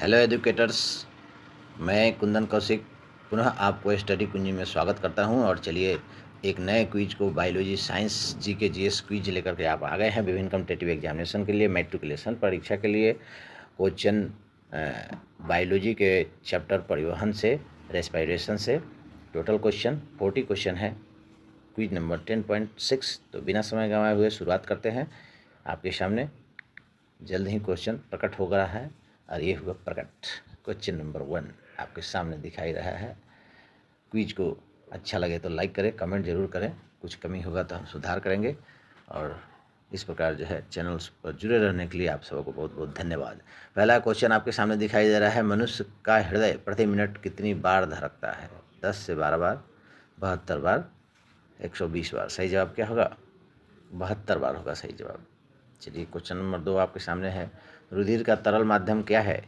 Hello educators, मैं कुंदन कौशिक पुनः आपको स्टडी कुंजी में स्वागत करता हूं। और चलिए एक नए क्विज को बायोलॉजी साइंस जी के जीएस क्विज लेकर के आप आ गए हैं विभिन्न कॉम्पिटेटिव एग्जामिनेशन के लिए, मैट्रिकुलेशन परीक्षा के लिए। क्वेश्चन बायोलॉजी के चैप्टर परिवहन से, रेस्पिरेशन से टोटल क्वेश्चन 40 क्वेश्चन है। Quiz number 10.6। तो बिना समय गंवाए हुए शुरुआत करते हैं। आपके सामने जल्द ही क्वेश्चन प्रकट हो रहा है और ये हुआ प्रकट। क्वेश्चन नंबर 1 आपके सामने दिखाई रहा है। क्विज को अच्छा लगे तो लाइक करें, कमेंट जरूर करें, कुछ कमी होगा तो हम सुधार करेंगे। और इस प्रकार जो है चैनल्स पर जुड़े रहने के लिए आप सबको बहुत बहुत धन्यवाद। पहला क्वेश्चन आपके सामने दिखाई दे रहा है, मनुष्य का हृदय प्रति मिनट कितनी बार धड़कता है? 10 से 12 बार, 72 बार, 120 बार। सही जवाब क्या होगा? 72 बार होगा सही जवाब। चलिए क्वेश्चन नंबर 2 आपके सामने है, रुधिर का तरल माध्यम क्या है?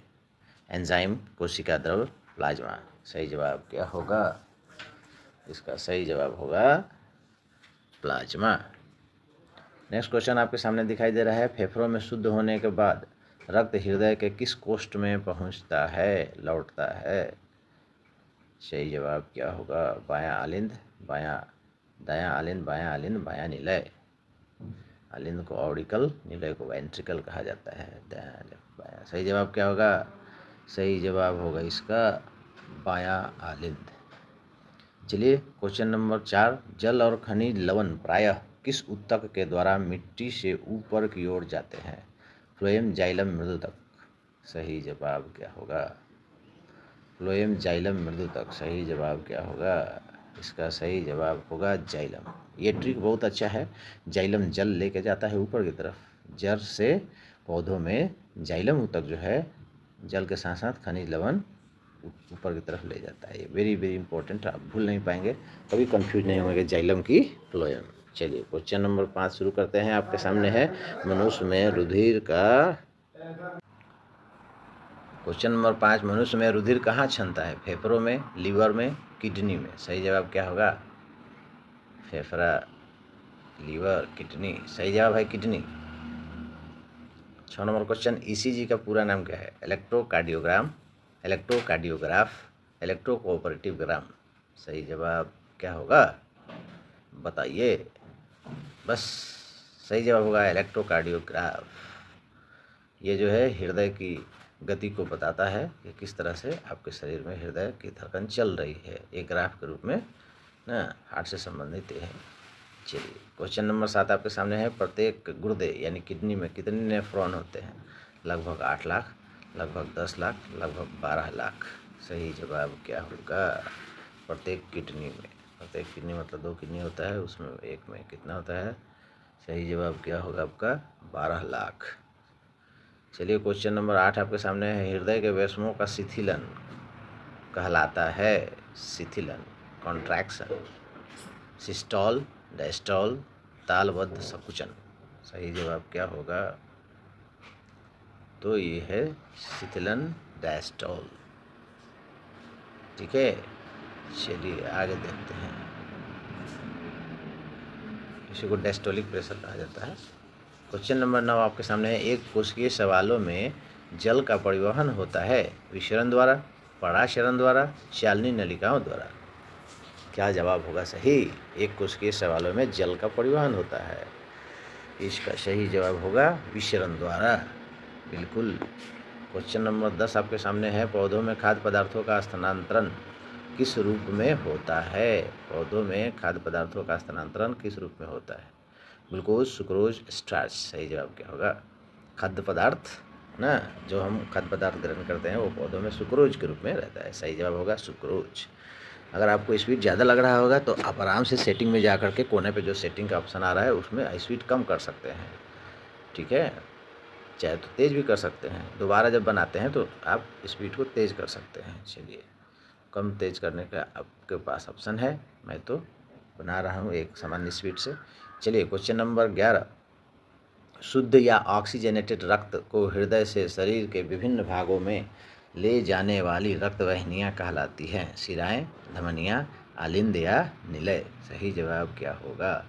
एंजाइम, कोशिका द्रव, प्लाज्मा। सही जवाब क्या होगा? इसका सही जवाब होगा प्लाज्मा। नेक्स्ट क्वेश्चन आपके सामने दिखाई दे रहा है, फेफड़ों में शुद्ध होने के बाद रक्त हृदय के किस कोष्ठ में पहुंचता है, लौटता है? सही जवाब क्या होगा? बायां आलिंद, दायां आलिंद, बायां आलिंद, बायां निलय। आलिंद को ऑर्डिकल, निलय को वेंट्रिकल कहा जाता है। बायां। सही जवाब क्या होगा? सही जवाब होगा इसका बायां आलिंद। चलिए क्वेश्चन नंबर 4, जल और खनिज लवण प्रायः किस ऊतक के द्वारा मिट्टी से ऊपर की ओर जाते हैं? फ्लोएम, जाइलम, मृदुतक। सही जवाब क्या होगा? फ्लोएम, जाइलम, मृदुतक। सही जवाब क्या होगा? इसका सही जवाब होगा जाइलम। ये ट्रिक बहुत अच्छा है। जाइलम जल लेके जाता है ऊपर की तरफ, जड़ से पौधों में जाइलम ऊतक जो है जल के साथ साथ खनिज लवण ऊपर की तरफ ले जाता है। ये वेरी वेरी इंपॉर्टेंट, आप भूल नहीं पाएंगे, कभी कंफ्यूज नहीं होंगे जाइलम की फ्लोएम। चलिए क्वेश्चन नंबर 5 शुरू करते हैं। आपके सामने है, मनुष्य में रुधिर का क्वेश्चन नंबर 5, मनुष्य में रुधिर कहाँ क्षमता है? फेफड़ों में, लीवर में, किडनी में। सही जवाब क्या होगा? फेफड़ा, लीवर, किडनी। सही जवाब है किडनी। 6 नंबर क्वेश्चन, ईसीजी का पूरा नाम क्या है? इलेक्ट्रोकार्डियोग्राम, इलेक्ट्रोकार्डियोग्राफ, इलेक्ट्रोकोऑपरेटिव ग्राम। सही जवाब क्या होगा? बताइए बस। सही जवाब होगा इलेक्ट्रोकार्डियोग्राफ। ये जो है हृदय की गति को बताता है कि किस तरह से आपके शरीर में हृदय की धड़कन चल रही है। एक ग्राफ के रूप में ना हार्ट से संबंधित है। चलिए क्वेश्चन नंबर 7 आपके सामने है, प्रत्येक गुर्दे यानी किडनी में कितने नेफ्रॉन होते हैं? लगभग 8 लाख, लगभग 10 लाख, लगभग 12 लाख। सही जवाब क्या होगा? प्रत्येक किडनी में, प्रत्येक किडनी मतलब 2 किडनी होता है, उसमें एक में कितना होता है? सही जवाब क्या होगा आपका? 12 लाख। चलिए क्वेश्चन नंबर 8 आपके सामने है, हृदय के वैष्णों का शिथिलन कहलाता है? शिथिलन, कॉन्ट्रैक्शन, सिस्टॉल, डायस्टॉल, तालबद्ध संकुचन। सही जवाब क्या होगा? तो ये है शिथिलन, डायस्टॉल। ठीक है, चलिए आगे देखते हैं। इसी को डायस्टोलिक प्रेशर कहा जाता है। क्वेश्चन नंबर 9 आपके सामने है, एक कोशिकीय सवालों में जल का परिवहन होता है विशरण द्वारा, पराशरण द्वारा, चालनी नलिकाओं द्वारा। क्या जवाब होगा सही? एक कोशिकीय सवालों में जल का परिवहन होता है, इसका सही जवाब होगा विशरण द्वारा। बिल्कुल। क्वेश्चन नंबर 10 आपके सामने है, पौधों में खाद्य पदार्थों का स्थानांतरण किस रूप में होता है? पौधों में खाद्य पदार्थों का स्थानांतरण किस रूप में होता है? Glucose, sucrose, starch. सही जवाब क्या होगा? खाद्य पदार्थ ना, जो हम खाद्य पदार्थ ग्रहण करते हैं वो पौधों में सुक्रोज के रूप में रहता है। सही जवाब होगा सुक्रोज। अगर आपको स्पीड ज़्यादा लग रहा होगा तो आप आराम से सेटिंग में जा करके कोने पे जो सेटिंग का ऑप्शन आ रहा है उसमें स्पीड कम कर सकते हैं। ठीक है, चाहे तो तेज़ भी कर सकते हैं, दोबारा जब बनाते हैं तो आप स्पीड को तेज़ कर सकते हैं। चलिए कम तेज़ करने का आपके पास ऑप्शन है, मैं तो बना रहा हूँ एक सामान्य स्पीड से। चलिए क्वेश्चन नंबर 11, शुद्ध या ऑक्सीजनेटेड रक्त को हृदय से शरीर के विभिन्न भागों में ले जाने वाली रक्त वाहिनियाँ कहलाती हैं? शिराएँ, धमनियाँ, आलिंद या निलय। सही जवाब क्या होगा?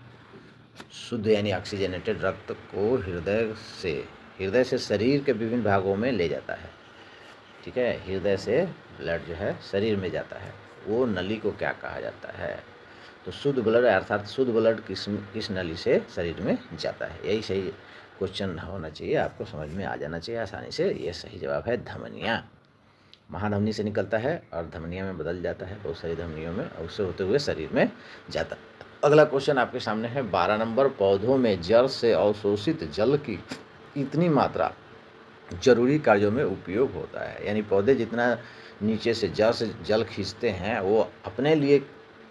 शुद्ध यानी ऑक्सीजनेटेड रक्त को हृदय से शरीर के विभिन्न भागों में ले जाता है। ठीक है, हृदय से ब्लड जो है शरीर में जाता है, वो नली को क्या कहा जाता है? तो शुद्ध ब्लड अर्थात शुद्ध ब्लड किस नली से शरीर में जाता है? यही सही क्वेश्चन होना चाहिए, आपको समझ में आ जाना चाहिए आसानी से। ये सही जवाब है धमनियाँ। महाधमनी से निकलता है और धमनिया में बदल जाता है, बहुत सारी धमनियों में, और उससे होते हुए शरीर में जाता है। अगला क्वेश्चन आपके सामने है 12 नंबर। पौधों में जड़ से अवशोषित जल की इतनी मात्रा जरूरी कार्यों में उपयोग होता है। यानी पौधे जितना नीचे से जड़ से जल खींचते हैं, वो अपने लिए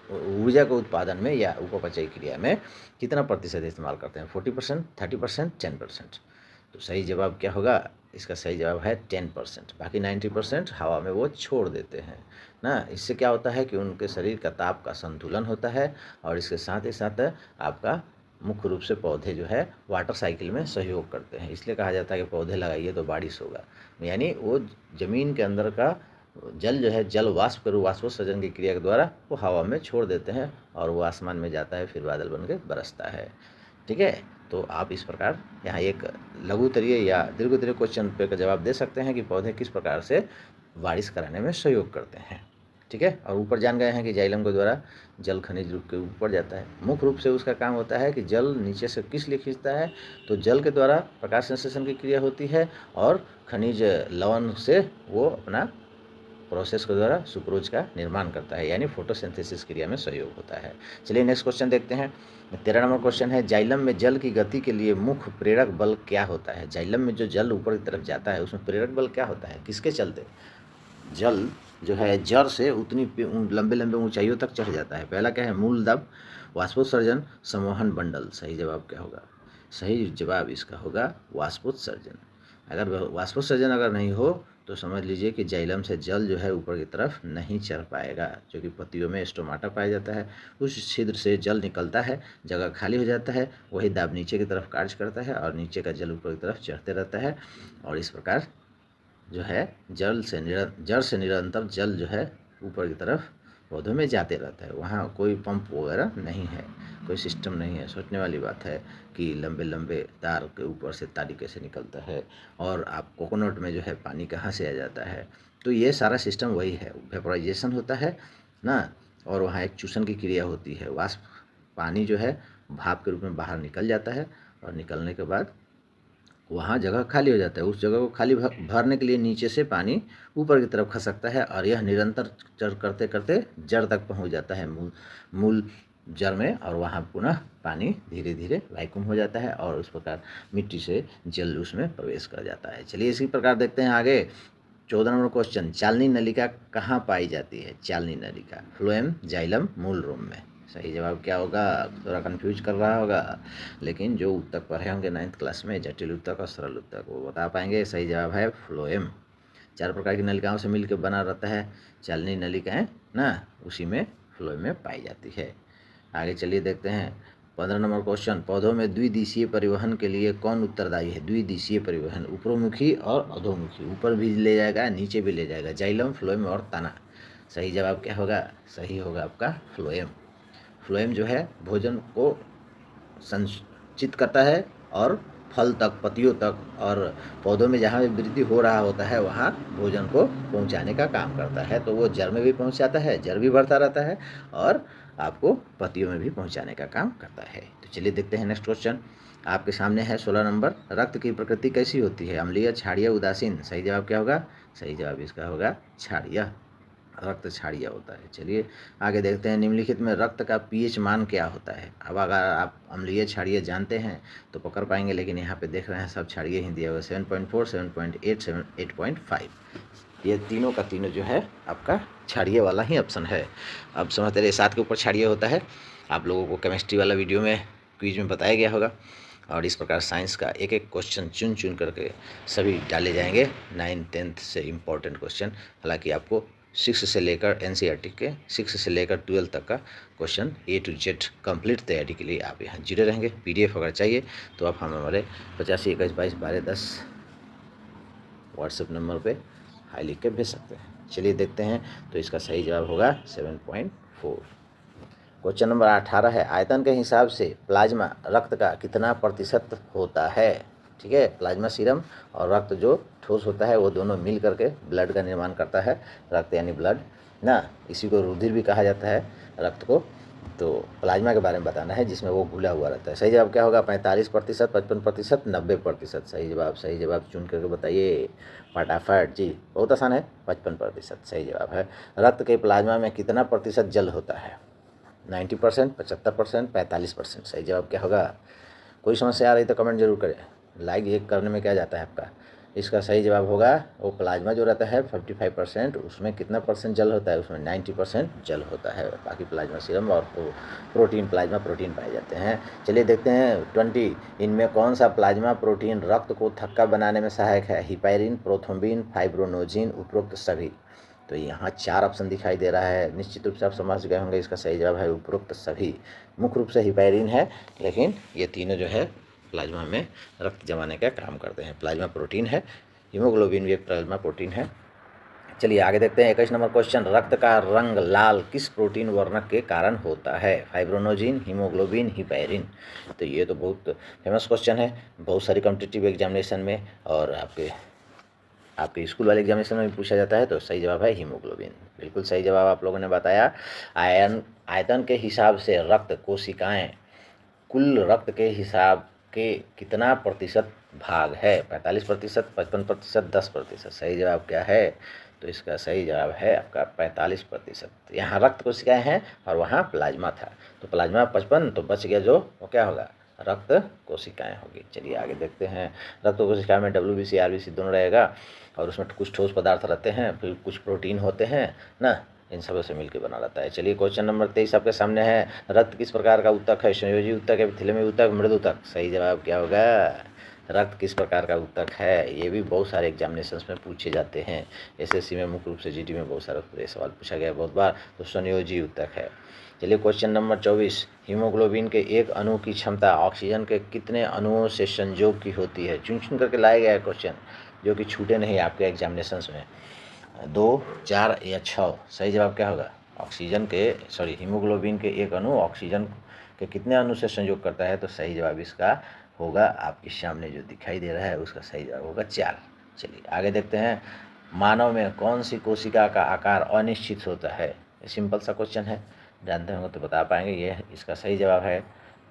ऊर्जा के उत्पादन में या उपपचयी क्रिया में कितना प्रतिशत इस्तेमाल करते हैं? 40%, 30%, 10%। तो सही जवाब क्या होगा? इसका सही जवाब है 10%। बाकी 90% हवा में वो छोड़ देते हैं ना। इससे क्या होता है कि उनके शरीर का ताप का संतुलन होता है, और इसके साथ ही साथ आपका मुख्य रूप से पौधे जो है वाटर साइकिल में सहयोग करते हैं। इसलिए कहा जाता है कि पौधे लगाइए तो बारिश होगा। यानी वो ज़मीन के अंदर का जल जो है, जल वाष्प करो वाष्पोत्सर्जन की क्रिया के द्वारा वो हवा में छोड़ देते हैं, और वो आसमान में जाता है, फिर बादल बन के बरसता है। ठीक है, तो आप इस प्रकार यहाँ एक लघुतरीय या दीर्घोत्तरीय क्वेश्चन पे का जवाब दे सकते हैं कि पौधे किस प्रकार से बारिश कराने में सहयोग करते हैं। ठीक है, और ऊपर जान गए हैं कि जाइलम के द्वारा जल खनिज रूप के ऊपर जाता है। मुख्य रूप से उसका काम होता है कि जल नीचे से किस लिए खींचता है? तो जल के द्वारा प्रकाश संश्लेषण की क्रिया होती है, और खनिज लवण से वो अपना प्रोसेस के द्वारा सुक्रोज का निर्माण करता है, यानी फोटोसिंथेसिस क्रिया में सहयोग होता है। चलिए नेक्स्ट क्वेश्चन देखते हैं। 13 नंबर क्वेश्चन है, जाइलम में जल की गति के लिए मुख्य प्रेरक बल क्या होता है? जाइलम में जो जल ऊपर की तरफ जाता है, उसमें प्रेरक बल क्या होता है? किसके चलते जल जो है जड़ से उतनी लंबे लंबे ऊंचाइयों तक चढ़ जाता है? पहला क्या है? मूल दब, वाष्पोत्सर्जन, संवहन बंडल। सही जवाब क्या होगा? सही जवाब इसका होगा वाष्पोत्सर्जन। अगर वाष्पोत्सर्जन अगर नहीं हो तो समझ लीजिए कि जाइलम से जल जो है ऊपर की तरफ नहीं चढ़ पाएगा, जो कि पत्तियों में स्टोमाटा पाया जाता है। उस छिद्र से जल निकलता है, जगह खाली हो जाता है, वही दाब नीचे की तरफ कार्य करता है, और नीचे का जल ऊपर की तरफ चढ़ते रहता है, और इस प्रकार जो है जड़ से निरंतर जल जो है ऊपर की तरफ पौधों में जाते रहता है। वहाँ कोई पंप वगैरह नहीं है, कोई सिस्टम नहीं है। सोचने वाली बात है कि लंबे लंबे तार के ऊपर से तारी कैसे निकलता है, और आप कोकोनट में जो है पानी कहाँ से आ जाता है। तो ये सारा सिस्टम वही है, वेपोराइजेशन होता है ना, और वहाँ एक चूसन की क्रिया होती है। वाष्प पानी जो है भाप के रूप में बाहर निकल जाता है, और निकलने के बाद वहाँ जगह खाली हो जाता है। उस जगह को खाली भरने के लिए नीचे से पानी ऊपर की तरफ खसकता है, और यह निरंतर चढ़ करते करते जड़ तक पहुँच जाता है, मूल जड़ में, और वहाँ पुनः पानी धीरे धीरे वैक्यूम हो जाता है, और उस प्रकार मिट्टी से जल उसमें प्रवेश कर जाता है। चलिए इसी प्रकार देखते हैं आगे। 14 नंबर क्वेश्चन, चालनी नलिका कहाँ पाई जाती है? चालनी नलिका फ्लोएम, जाइलम, मूल रोम में। सही जवाब क्या होगा? थोड़ा कंफ्यूज कर रहा होगा, लेकिन जो उत्तक पढ़े होंगे 9th क्लास में, जटिल उत्तक और सरल उत्तक, वो बता पाएंगे। सही जवाब है फ्लोएम। 4 प्रकार की नलिकाओं से मिलकर बना रहता है चालनी नलिकाएं ना, उसी में फ्लोएम में पाई जाती है। आगे चलिए देखते हैं 15 नंबर क्वेश्चन, पौधों में द्विदिशीय परिवहन के लिए कौन उत्तरदायी है? द्विदिशीय परिवहन, ऊपरमुखी और अधोमुखी, ऊपर भी ले जाएगा नीचे भी ले जाएगा, जाइलम, फ्लोएम और तना। सही जवाब क्या होगा? सही होगा आपका फ्लोएम। फ्लोएम जो है भोजन को संचित करता है, और फल तक, पत्तियों तक, और पौधों में जहाँ भी वृद्धि हो रहा होता है वहाँ भोजन को पहुँचाने का काम करता है। तो वो जड़ में भी पहुँचाता है, जड़ भी बढ़ता रहता है, और आपको पत्तियों में भी पहुँचाने का काम करता है। तो चलिए देखते हैं नेक्स्ट क्वेश्चन आपके सामने है 16 नंबर, रक्त की प्रकृति कैसी होती है? अम्लीय, क्षारीय, उदासीन। सही जवाब क्या होगा? सही जवाब इसका होगा क्षारीय, रक्त क्षारीय होता है। चलिए आगे देखते हैं, निम्नलिखित में रक्त का पीएच मान क्या होता है? अब अगर आप अम्लीय, क्षारीय जानते हैं तो पकड़ पाएंगे, लेकिन यहाँ पे देख रहे हैं सब क्षारीय ही दिया हुआ, 7.4, 7.8, 8.5, ये तीनों का तीनों जो है आपका क्षारीय वाला ही ऑप्शन है। अब समझते रहिए, 7 के ऊपर क्षारीय होता है। आप लोगों को केमिस्ट्री वाला वीडियो में क्विज में बताया गया होगा, और इस प्रकार साइंस का एक एक क्वेश्चन चुन चुन करके सभी डाले जाएंगे, 9th 10th से इम्पोर्टेंट क्वेश्चन। हालांकि आपको 6 से लेकर NCERT के 6 से लेकर 12 तक का question A to Z complete तैयारी के लिए आप यहाँ जुड़े रहेंगे। PDF अगर चाहिए तो आप हमारे 85 21 22 12 10 व्हाट्सएप नंबर पे हाई लिख के भेज सकते हैं। चलिए देखते हैं, तो इसका सही जवाब होगा 7.4। क्वेश्चन नंबर 18 है, आयतन के हिसाब से प्लाज्मा रक्त का कितना प्रतिशत होता है? ठीक है। प्लाज्मा सीरम और रक्त जो ठोस होता है वो दोनों मिल करके ब्लड का निर्माण करता है, रक्त यानी ब्लड ना, इसी को रुधिर भी कहा जाता है रक्त को। तो प्लाज्मा के बारे में बताना है जिसमें वो घुला हुआ रहता है। सही जवाब क्या होगा? 45%, 55%, 90%। सही जवाब चुन करके बताइए फटाफट जी, बहुत आसान है, 55% सही जवाब है। रक्त के प्लाज्मा में कितना प्रतिशत जल होता है? 90%, 75%, 45%। सही जवाब क्या होगा? कोई समस्या आ रही तो कमेंट जरूर करें, लाइक ये करने में क्या जाता है आपका। इसका सही जवाब होगा वो प्लाज्मा जो रहता है 55%, उसमें कितना परसेंट जल होता है? उसमें 90% जल होता है। बाकी प्लाज्मा सीरम और प्रोटीन, प्लाज्मा प्रोटीन पाए जाते हैं। चलिए देखते हैं 20, इनमें कौन सा प्लाज्मा प्रोटीन रक्त को थक्का बनाने में सहायक है? हिपैरिन, प्रोथ्रोम्बिन, फाइब्रोनोजिन, उपरोक्त सभी। तो यहाँ 4 ऑप्शन दिखाई दे रहा है, निश्चित रूप से आप समझ गए होंगे। इसका सही जवाब है उपरोक्त सभी। मुख्य रूप से हिपैरिन है, लेकिन ये तीनों जो है प्लाज्मा में रक्त जमाने का काम करते हैं। प्लाज्मा प्रोटीन है, हीमोग्लोबिन भी एक प्लाज्मा प्रोटीन है। चलिए आगे देखते हैं 21 नंबर क्वेश्चन, रक्त का रंग लाल किस प्रोटीन वर्णक के कारण होता है? Fibrinogen, haemoglobin, heparin. तो ये तो बहुत फेमस क्वेश्चन है, बहुत सारी कॉम्पिटिटिव एग्जामिनेशन में और आपके स्कूल वाले एग्जामिनेशन में भी पूछा जाता है। तो सही जवाब है हीमोग्लोबिन, बिल्कुल सही जवाब आप लोगों ने बताया। आयतन के हिसाब से रक्त कोशिकाएं कुल रक्त के हिसाब के कितना प्रतिशत भाग है? 45%, 55%, 10%। सही जवाब क्या है? तो इसका सही जवाब है आपका 45%। यहाँ रक्त कोशिकाएं हैं और वहाँ प्लाज्मा था, तो प्लाज्मा 55, तो बच गया जो वो क्या होगा? रक्त कोशिकाएं होगी। चलिए आगे देखते हैं। रक्त कोशिका में WBC RBC दोनों रहेगा और उसमें कुछ ठोस पदार्थ रहते हैं, फिर कुछ प्रोटीन होते हैं ना, इन सब से मिलकर बना रहता है। चलिए क्वेश्चन नंबर 23 आपके सामने है, रक्त किस प्रकार का ऊतक है? संयोजी ऊतक है, थैलेमी ऊतक, मृद ऊतक। सही जवाब क्या होगा? रक्त किस प्रकार का ऊतक है? ये भी बहुत सारे एग्जामिनेशंस में पूछे जाते हैं। SSC में मुख्य रूप से GT में बहुत सारा सवाल पूछा गया बहुत बार, तो संयोजी ऊतक है। चलिए क्वेश्चन नंबर 24, हीमोग्लोबिन के एक अणु की क्षमता ऑक्सीजन के कितने अणुओं से संयोग की होती है? चुन चुन करके लाया गया है क्वेश्चन, जो कि छूटे नहीं आपके एग्जामिनेशंस में। 2, 4 या 6। सही जवाब क्या होगा? हीमोग्लोबिन के एक अणु ऑक्सीजन के कितने अणु से संयोग करता है? तो सही जवाब इसका होगा आपके सामने जो दिखाई दे रहा है, उसका सही जवाब होगा 4। चलिए आगे देखते हैं, मानव में कौन सी कोशिका का आकार अनिश्चित होता है? ये सिंपल सा क्वेश्चन है, जानते होंगे तो बता पाएंगे। ये इसका सही जवाब है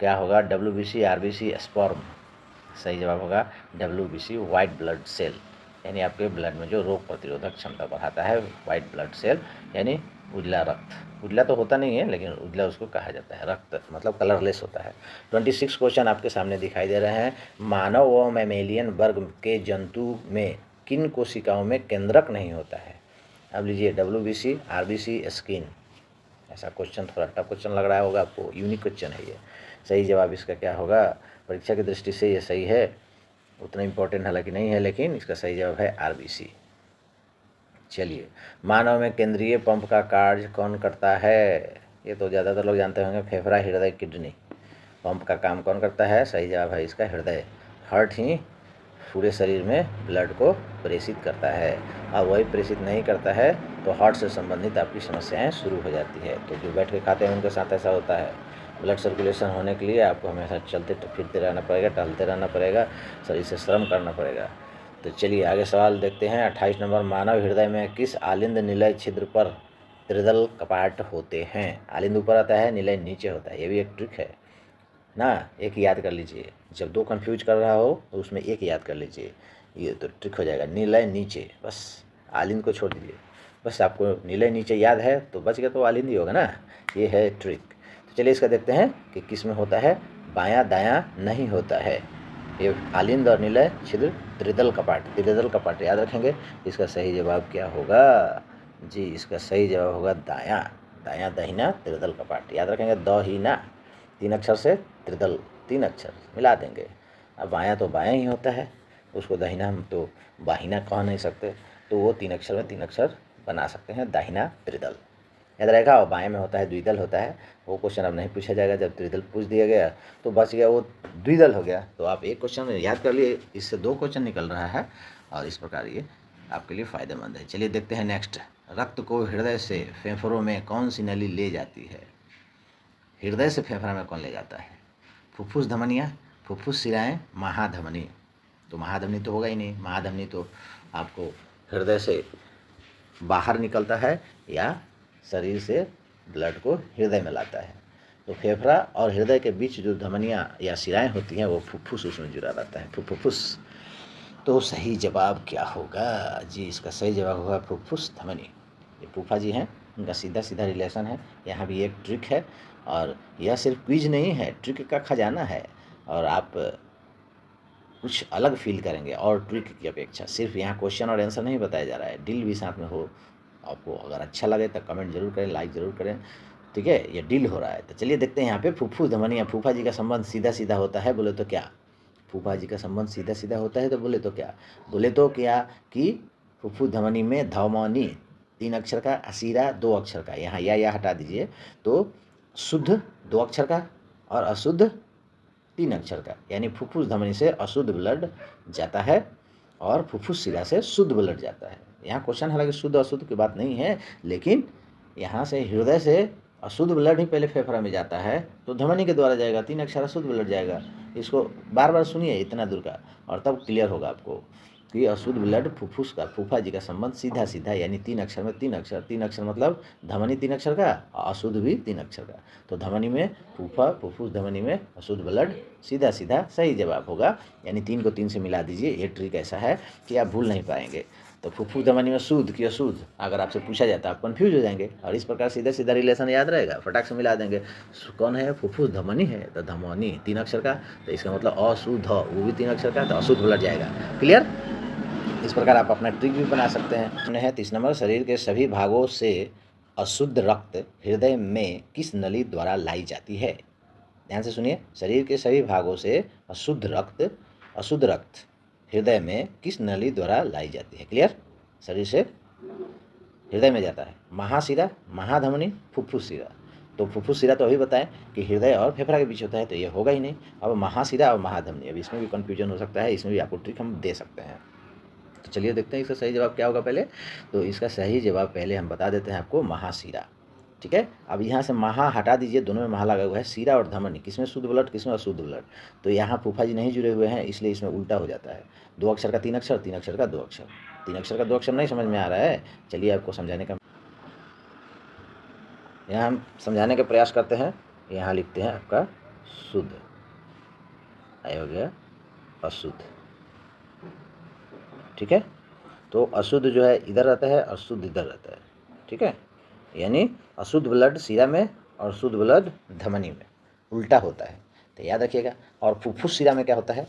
क्या होगा? WBC RBC sperm. सही जवाब होगा WBC वाइट ब्लड सेल, यानी आपके ब्लड में जो रोग प्रतिरोधक क्षमता बढ़ाता है, वाइट ब्लड सेल यानी उजला रक्त। उजला तो होता नहीं है, लेकिन उजला उसको कहा जाता है, रक्त मतलब कलरलेस होता है। 26 क्वेश्चन आपके सामने दिखाई दे रहे हैं, मानव व मैमेलियन वर्ग के जंतु में किन कोशिकाओं में केंद्रक नहीं होता है? अब लीजिए WBC RBC स्किन। ऐसा क्वेश्चन थोड़ा टफ क्वेश्चन लग रहा होगा आपको, यूनिक क्वेश्चन है ये। सही जवाब इसका क्या होगा? परीक्षा की दृष्टि से ये सही है, उतना इम्पोर्टेंट हालांकि नहीं है, लेकिन इसका सही जवाब है RBC। चलिए, मानव में केंद्रीय पंप का कार्य कौन करता है? ये तो ज़्यादातर लोग जानते होंगे, फेफड़ा, हृदय, किडनी। पंप का काम कौन करता है? सही जवाब है इसका हृदय। हार्ट ही पूरे शरीर में ब्लड को प्रेषित करता है, और वही प्रेषित नहीं करता है तो हार्ट से संबंधित आपकी समस्याएं शुरू हो जाती है। तो जो बैठ के खाते हैं उनके साथ ऐसा होता है। ब्लड सर्कुलेशन होने के लिए आपको हमेशा चलते फिरते रहना पड़ेगा, टहलते रहना पड़ेगा, शरीर से श्रम करना पड़ेगा। तो चलिए आगे सवाल देखते हैं। 28 नंबर, मानव हृदय में किस आलिंद निलय छिद्र पर त्रिदल कपाट होते हैं? आलिंद ऊपर आता है, निलय नीचे होता है। ये भी एक ट्रिक है ना, एक याद कर लीजिए। जब 2 कंफ्यूज कर रहा हो तो उसमें एक याद कर लीजिए, ये तो ट्रिक हो जाएगा। निलय नीचे, बस आलिंद को छोड़ दीजिए, बस आपको निलय नीचे याद है तो बच गया, तो आलिंद ही होगा ना, ये है ट्रिक। तो चलिए इसका देखते हैं कि किस में होता है। बायां दायां नहीं होता है, ये आलिंद और निलय छिद्र त्रिदल कपाट याद रखेंगे। इसका सही जवाब क्या होगा जी? इसका सही जवाब होगा दायां, दाहिना त्रिदल कपाट याद रखेंगे। दहीना 3 अक्षर से त्रिदल 3 अक्षर मिला देंगे। अब बायां तो बायां ही होता है, उसको दाहिना हम तो बाहिना कह नहीं सकते, तो वो 3 अक्षर में 3 अक्षर बना सकते हैं, दाहिना त्रिदल याद रहेगा। और बाएं में होता है द्विदल होता है, वो क्वेश्चन अब नहीं पूछा जाएगा। जब त्रिदल पूछ दिया गया तो बच गया, वो द्विदल हो गया। तो आप एक क्वेश्चन याद कर लिए, इससे 2 क्वेश्चन निकल रहा है, और इस प्रकार ये आपके लिए फ़ायदेमंद है। चलिए देखते हैं नेक्स्ट, रक्त को हृदय से फेफड़ों में कौन सी नली ले जाती है? हृदय से फेफड़ा में कौन ले जाता है? फुफ्फुस धमनियाँ, फुफ्फुस शिराएँ, महाधमनी। तो महाधमनी तो होगा ही नहीं। महाधमनी तो आपको हृदय से बाहर निकलता है या शरीर से ब्लड को हृदय में लाता है। तो फेफड़ा और हृदय के बीच जो धमनियाँ या शिराएँ होती हैं वो फुफ्फुस उसमें जुड़ा रहता है, फुफ्फुस। तो सही जवाब क्या होगा जी? इसका सही जवाब होगा फुफ्फुस धमनी। ये फूफा जी हैं, उनका सीधा सीधा रिलेशन है। यहाँ भी एक ट्रिक है और यह सिर्फ क्विज नहीं है, ट्रिक का खजाना है और आप कुछ अलग फील करेंगे और ट्रिक की अपेक्षा। सिर्फ यहाँ क्वेश्चन और आंसर नहीं बताया जा रहा है, डील भी साथ में हो। आपको अगर अच्छा लगे तो कमेंट जरूर करें, लाइक ज़रूर करें, ठीक है। ये डील हो रहा है। तो चलिए देखते हैं यहाँ पे फुफ्फुस धमनी या फूफा जी का संबंध सीधा सीधा होता है बोले तो क्या? फूफा जी का संबंध सीधा सीधा होता है तो बोले तो क्या? बोले तो क्या कि फुफ्फुस धमनी में धमनी 3 अक्षर का, असीरा 2 अक्षर का, यहाँ या हटा दीजिए, तो शुद्ध 2 अक्षर का और अशुद्ध 3 अक्षर का, यानी फुफ्फुस धमनी से अशुद्ध ब्लड जाता है और फुफ्फुस शिरा से शुद्ध ब्लड जाता है। यहाँ क्वेश्चन हालांकि शुद्ध अशुद्ध की बात नहीं है, लेकिन यहाँ से हृदय से अशुद्ध ब्लड ही पहले फेफड़ा में जाता है तो धमनी के द्वारा जाएगा, 3 अक्षर अशुद्ध ब्लड जाएगा। इसको बार बार सुनिए इतना दूर का, और तब क्लियर होगा आपको कि अशुद्ध ब्लड फुफ्फुस का, फूफा जी का संबंध सीधा सीधा, यानी 3 अक्षर में 3 अक्षर, 3 अक्षर मतलब धमनी 3 अक्षर का, अशुद्ध भी 3 अक्षर का। तो धमनी में फूफा, फुफ्फुस धमनी में अशुद्ध ब्लड, सीधा सीधा सही जवाब होगा। यानी 3 को 3 से मिला दीजिए। ये ट्रिक ऐसा है कि आप भूल नहीं पाएंगे। तो फुफ्फुस धमनी में शुद्ध कि अशुद्ध अगर आपसे पूछा जाता है आप कन्फ्यूज हो जाएंगे, और इस प्रकार सीधा सीधा रिलेशन याद रहेगा, फटाक से मिला देंगे। कौन है? फुफ्फुस धमनी है तो धमनी 3 अक्षर का, तो इसका मतलब अशुद्ध, वो भी 3 अक्षर का, तो अशुद्ध ब्लड जाएगा। क्लियर? इस प्रकार आप अपना ट्रिक भी बना सकते हैं। है 30 नंबर, शरीर के सभी भागों से अशुद्ध रक्त हृदय में किस नली द्वारा लाई जाती है? ध्यान से सुनिए, शरीर के सभी भागों से अशुद्ध रक्त हृदय में किस नली द्वारा लाई जाती है? क्लियर? शरीर से हृदय में जाता है महाशिरा, महाधमनी, फुफ्फुस शिरा। तो फुफ्फुस शिरा तो अभी बताएं कि हृदय और फेफड़ा के बीच होता है, तो ये होगा ही नहीं। अब महाशिरा और महाधमनी, अब इसमें भी कन्फ्यूजन हो सकता है, इसमें भी आपको ट्रिक हम दे सकते हैं। तो चलिए देखते हैं इसका सही जवाब क्या होगा पहले। तो इसका सही जवाब पहले हम बता देते हैं आपको, महाशिरा। ठीक है, अब यहाँ से महा हटा दीजिए, दोनों में महा लगा हुआ है। शिरा और धमनी, किसमें शुद्ध ब्लड किसमें अशुद्ध ब्लड, तो यहाँ फूफा जी नहीं जुड़े हुए हैं, इसलिए इसमें उल्टा हो जाता है। 2 अक्षर का 3 अक्षर, 3 अक्षर का 2 अक्षर। 3 अक्षर का 2 अक्षर नहीं समझ में आ रहा है? चलिए आपको समझाने का, यहाँ हम समझाने का प्रयास करते हैं। यहाँ लिखते हैं आपका शुद्ध, आया हो गया अशुद्ध। ठीक है, तो अशुद्ध जो है इधर रहता है और शुद्ध इधर रहता है। ठीक है, यानी अशुद्ध ब्लड शिरा में और शुद्ध ब्लड धमनी में, उल्टा होता है। तो याद रखिएगा। और फुफ्फुस शिरा में क्या होता है?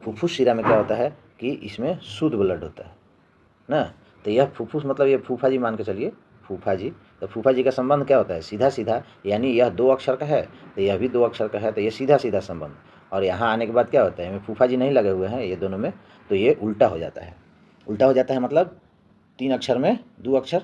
फुफ्फुस शिरा में क्या होता है कि इसमें शुद्ध ब्लड होता है ना। तो यह फुफ्फुस मतलब ये फूफा जी मान के चलिए, फूफा जी। तो फूफा जी का संबंध क्या होता है? सीधा सीधा, यानी यह 2 अक्षर का है तो यह भी 2 अक्षर का है, तो ये सीधा सीधा संबंध। और यहाँ आने के बाद क्या होता है? इसमें फूफा जी नहीं लगे हुए हैं ये दोनों में, तो ये उल्टा हो जाता है। उल्टा हो जाता है मतलब 3 अक्षर में 2 अक्षर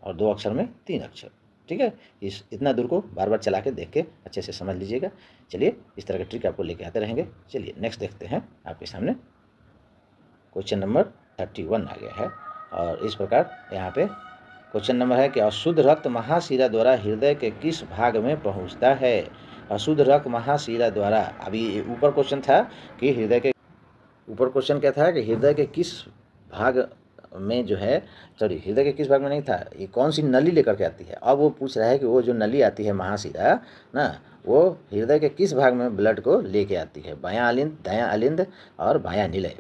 और 2 अक्षर में 3 अक्षर। ठीक है, इस इतना दूर को बार बार चला के देख के अच्छे से समझ लीजिएगा। चलिए इस तरह के ट्रिक आपको लेके आते रहेंगे। चलिए नेक्स्ट देखते हैं आपके सामने। क्वेश्चन नंबर 31 आ गया है और इस प्रकार यहाँ पे क्वेश्चन नंबर है कि अशुद्ध रक्त महाशिरा द्वारा हृदय के किस भाग में पहुँचता है? अशुद्ध रक्त महाशिरा द्वारा, अभी ऊपर क्वेश्चन था कि हृदय के, ऊपर क्वेश्चन क्या था कि हृदय के किस भाग में जो है, सॉरी हृदय के किस भाग में नहीं था, ये कौन सी नली लेकर के आती है। अब वो पूछ रहा है कि वो जो नली आती है महाशिरा ना, वो हृदय के किस भाग में ब्लड को लेके आती है? बायां अलिंद, दायां अलिंद और बायां निलय।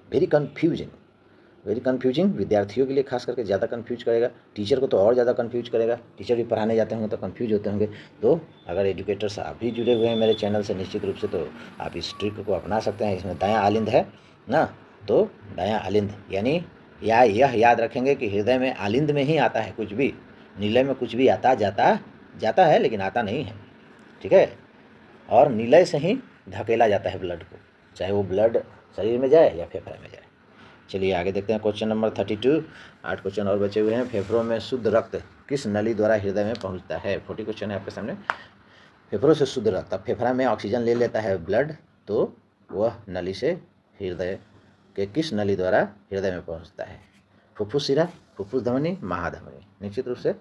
वेरी कन्फ्यूजिंग विद्यार्थियों के लिए खास करके ज़्यादा कन्फ्यूज करेगा, टीचर को तो और ज़्यादा कन्फ्यूज करेगा। टीचर भी पढ़ाने जाते होंगे तो कन्फ्यूज होते होंगे। तो अगर एजुकेटर्स आप भी जुड़े हुए हैं मेरे चैनल से निश्चित रूप से, तो आप इस ट्रिक को अपना सकते हैं। इसमें दायां अलिंद है ना, तो दायां अलिंद, यानी या यह याद रखेंगे कि हृदय में अलिंद में ही आता है कुछ भी, निलय में कुछ भी आता जाता है लेकिन आता नहीं है। ठीक है, और निलय से ही धकेला जाता है ब्लड को, चाहे वो ब्लड शरीर में जाए या फेफड़े में जाए। चलिए आगे देखते हैं क्वेश्चन नंबर 32। 8 क्वेश्चन और बचे हुए हैं। फेफड़ों में शुद्ध रक्त किस नली द्वारा हृदय में पहुंचता है? 40 क्वेश्चन है आपके सामने। फेफड़ों से शुद्ध रक्त, अब फेफड़ा में ऑक्सीजन ले लेता है ब्लड, तो वह नली से हृदय के किस नली द्वारा हृदय में पहुंचता है? फुफ्फुस शिरा, फुफ्फुस धमनी, महाधमनी। निश्चित रूप से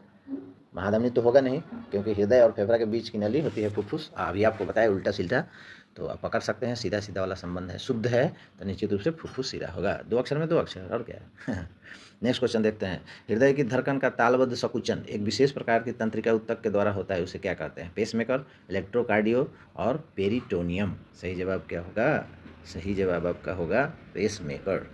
महाधमनी तो होगा नहीं, क्योंकि हृदय और फेफड़ा के बीच की नली होती है फुफ्फुस। अभी आपको बताया उल्टा सीधा, तो आप पकड़ सकते हैं, सीधा सीधा वाला संबंध है। शुद्ध है तो निश्चित रूप से फुफ्फुस सीधा होगा। 2 अक्षर में 2 अक्षर, और क्या है। नेक्स्ट क्वेश्चन देखते हैं। हृदय की धड़कन का तालबद्ध संकुचन एक विशेष प्रकार की तंत्रिका ऊतक के द्वारा होता है, उसे क्या कहते हैं? पेसमेकर, इलेक्ट्रोकार्डियो और पेरिटोनियम। सही जवाब क्या होगा? सही जवाब आपका होगा पेसमेकर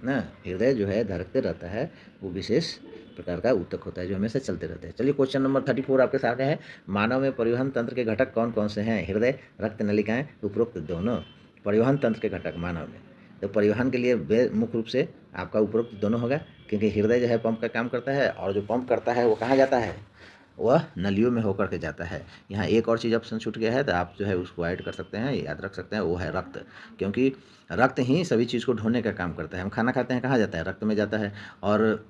ना। हृदय जो है धड़कते रहता है, वो विशेष प्रकार का ऊतक होता है जो हमेशा चलते रहते हैं। चलिए क्वेश्चन नंबर 34 आपके सामने है। मानव में परिवहन तंत्र के घटक कौन कौन से हैं? हृदय, रक्त नलिकाएं, उपरोक्त दोनों। परिवहन तंत्र के घटक मानव में, तो परिवहन के लिए मुख्य रूप से आपका उपरोक्त दोनों होगा, क्योंकि हृदय जो है पंप का काम करता है, और जो पंप करता है वो कहाँ जाता है? वह नलियों में होकर के जाता है। यहाँ एक और चीज़ ऑप्शन छूट गया है, तो आप जो है उसको ऐड कर सकते हैं, याद रख सकते हैं, वो है रक्त। क्योंकि रक्त ही सभी चीज़ को ढोने का काम करता है। हम खाना खाते हैं, कहाँ जाता है? रक्त में जाता है। और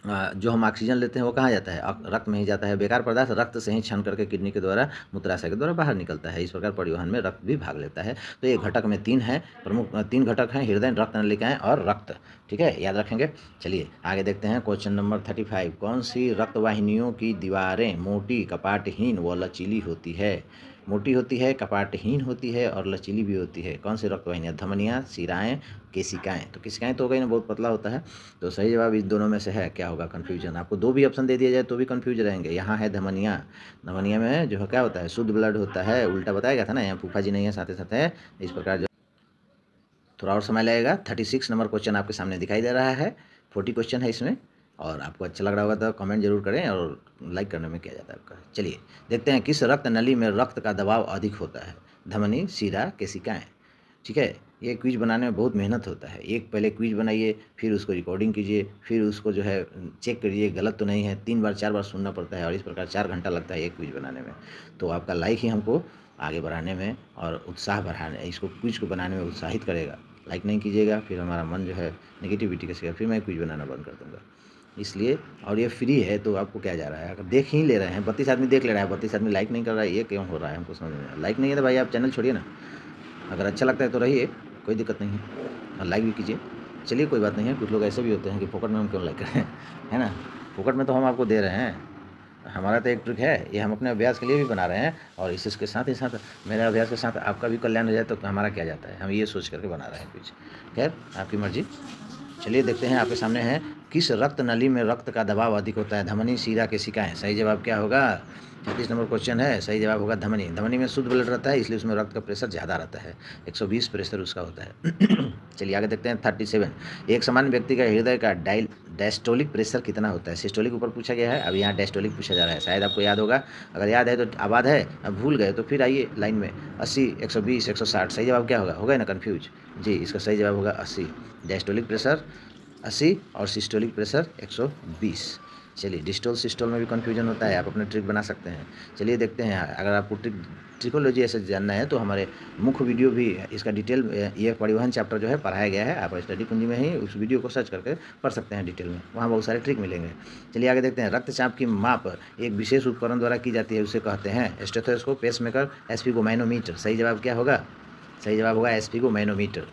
जो हम ऑक्सीजन लेते हैं वो कहाँ जाता है? रक्त में ही जाता है। बेकार पदार्थ रक्त से ही छन करके किडनी के द्वारा, मूत्राशय के द्वारा बाहर निकलता है। इस प्रकार परिवहन में रक्त भी भाग लेता है। तो ये घटक में 3 है, प्रमुख 3 घटक हैं, हृदय, रक्त नलिकाएं और रक्त। ठीक है, याद रखेंगे। चलिए आगे देखते हैं क्वेश्चन नंबर 35। कौन सी रक्तवाहिनियों की दीवारें मोटी, कपाटहीन व लचीली होती है? मोटी होती है, कपाटहीन होती है और लचीली भी होती है। कौन सी रक्तवाहिनियाँ? धमनियाँ, शिराएँ, केशिकाएँ। तो केशिकाएँ तो हो गई ना, बहुत पतला होता है। तो सही जवाब इस दोनों में से है। क्या होगा? कन्फ्यूजन। आपको 2 भी ऑप्शन दे दिया जाए तो भी कन्फ्यूज रहेंगे। यहाँ है धमनियाँ। धमनियाँ में जो है क्या होता है? शुद्ध ब्लड होता है। उल्टा बताया गया था ना, यहाँ फूफा जी नहीं है, साथ ही साथ है। इस प्रकार थोड़ा और समय लगेगा। 36 नंबर क्वेश्चन आपके सामने दिखाई दे रहा है। 40 क्वेश्चन है इसमें, और आपको अच्छा लग रहा होगा तो कमेंट जरूर करें, और लाइक करने में क्या जाता है आपका। चलिए देखते हैं, किस रक्त नली में रक्त का दबाव अधिक होता है? धमनी, शिरा, केशिकाएँ। ठीक है, ये क्विज बनाने में बहुत मेहनत होता है। एक पहले क्विज बनाइए, फिर उसको रिकॉर्डिंग कीजिए, फिर उसको जो है चेक करिए गलत तो नहीं है, 3 बार 4 बार सुनना पड़ता है, और इस प्रकार 4 घंटा लगता है एक क्विज बनाने में। तो आपका लाइक ही हमको आगे बढ़ाने में और उत्साह बढ़ाने, इसको क्विज को बनाने में उत्साहित करेगा। लाइक नहीं कीजिएगा, फिर हमारा मन जो है नेगेटिविटी के शिकार, फिर मैं क्विज बनाना बंद कर दूँगा। इसलिए, और ये फ्री है तो आपको क्या जा रहा है? अगर देख ही ले रहे हैं, 32 आदमी देख ले रहा है, 32 आदमी लाइक नहीं कर रहा है, ये क्यों हो रहा है? हमको समझ में नहीं आ रहा। लाइक नहीं है तो भाई आप चैनल छोड़िए ना। अगर अच्छा लगता है तो रहिए, कोई दिक्कत नहीं है, और लाइक भी कीजिए। चलिए कोई बात नहीं है। कुछ लोग ऐसे भी होते हैं कि फोकट में हम क्यों लाइक करें, है ना? फोकट में तो हम आपको दे रहे हैं। हमारा तो एक ट्रिक है, ये हम अपने अभ्यास के लिए भी बना रहे हैं, और इसके साथ ही साथ मेरे अभ्यास के साथ आपका भी कल्याण हो जाए तो हमारा क्या जाता है? हम ये सोच करके बना रहे हैं कुछ। खैर, आपकी मर्जी। चलिए देखते हैं, आपके सामने है। किस रक्त नली में रक्त का दबाव अधिक होता है? धमनी, शिरा, केशिकाएँ। सही जवाब क्या होगा? 36 नंबर क्वेश्चन है, सही जवाब होगा धमनी। धमनी में शुद्ध ब्लड रहता है, इसलिए उसमें रक्त का प्रेशर ज़्यादा रहता है। 120 प्रेशर उसका होता है। चलिए आगे देखते हैं 37। एक सामान्य व्यक्ति का हृदय का डायस्टोलिक प्रेशर कितना होता है? सिस्टोलिक ऊपर पूछा गया है, अब यहाँ डायस्टोलिक पूछा जा रहा है। शायद आपको याद होगा, अगर याद है तो आबाद है, अब भूल गए तो फिर आइए लाइन में। 80, 120, 160। सही जवाब क्या होगा? होगा ना कन्फ्यूज जी? इसका सही जवाब होगा 80। डायस्टोलिक प्रेशर 80 और सिस्टोलिक प्रेशर 120। चलिए, डिस्टोल सिस्टोल में भी कन्फ्यूजन होता है, आप अपना ट्रिक बना सकते हैं। चलिए देखते हैं, अगर आपको ट्रिकोलॉजी ऐसे जानना है तो हमारे मुख्य वीडियो भी इसका डिटेल, ये परिवहन चैप्टर जो है पढ़ाया गया है। आप स्टडी कुंजी में ही उस वीडियो को सर्च करके पढ़ सकते हैं डिटेल में, वहाँ बहुत सारे ट्रिक मिलेंगे। चलिए आगे देखते हैं। रक्तचाप की माप एक विशेष उपकरण द्वारा की जाती है, उसे कहते हैं स्टेथोस्कोप, पेसमेकर, एस्पिगो मैनोमीटर। सही जवाब क्या होगा? सही जवाब होगा एस्पिगो मैनोमीटर।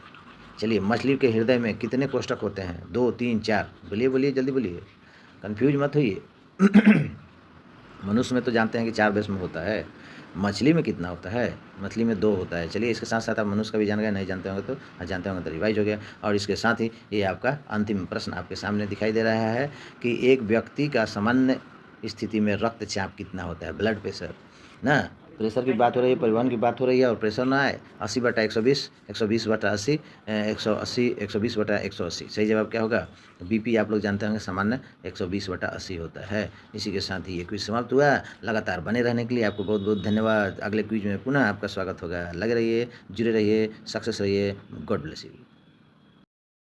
चलिए, मछली के हृदय में कितने कोष्ठक होते हैं? 2, 3, 4? बोलिए बोलिए, जल्दी बोलिए, कन्फ्यूज मत होइए। मनुष्य में तो जानते हैं कि 4 बेस में होता है, मछली में कितना होता है? मछली में 2 होता है। चलिए, इसके साथ साथ आप मनुष्य का भी जान गए, नहीं जानते होंगे तो जानते होंगे तो रिवाइज हो गया। और इसके साथ ही ये आपका अंतिम प्रश्न आपके सामने दिखाई दे रहा है कि एक व्यक्ति का सामान्य स्थिति में रक्तचाप कितना होता है? ब्लड प्रेशर ना, प्रेशर की बात हो रही है, परिवहन की बात हो रही है, और प्रेशर ना आए। 80/120, 120/80, 180, 120/180। सही जवाब क्या होगा? बीपी आप लोग जानते होंगे सामान्य 120/80 होता है। इसी के साथ ही ये क्विज समाप्त हुआ। लगातार बने रहने के लिए आपको बहुत बहुत धन्यवाद। अगले क्विज में पुनः आपका स्वागत होगा। लगे रहिए, जुड़े रहिए, सक्सेस रहिए। God bless you.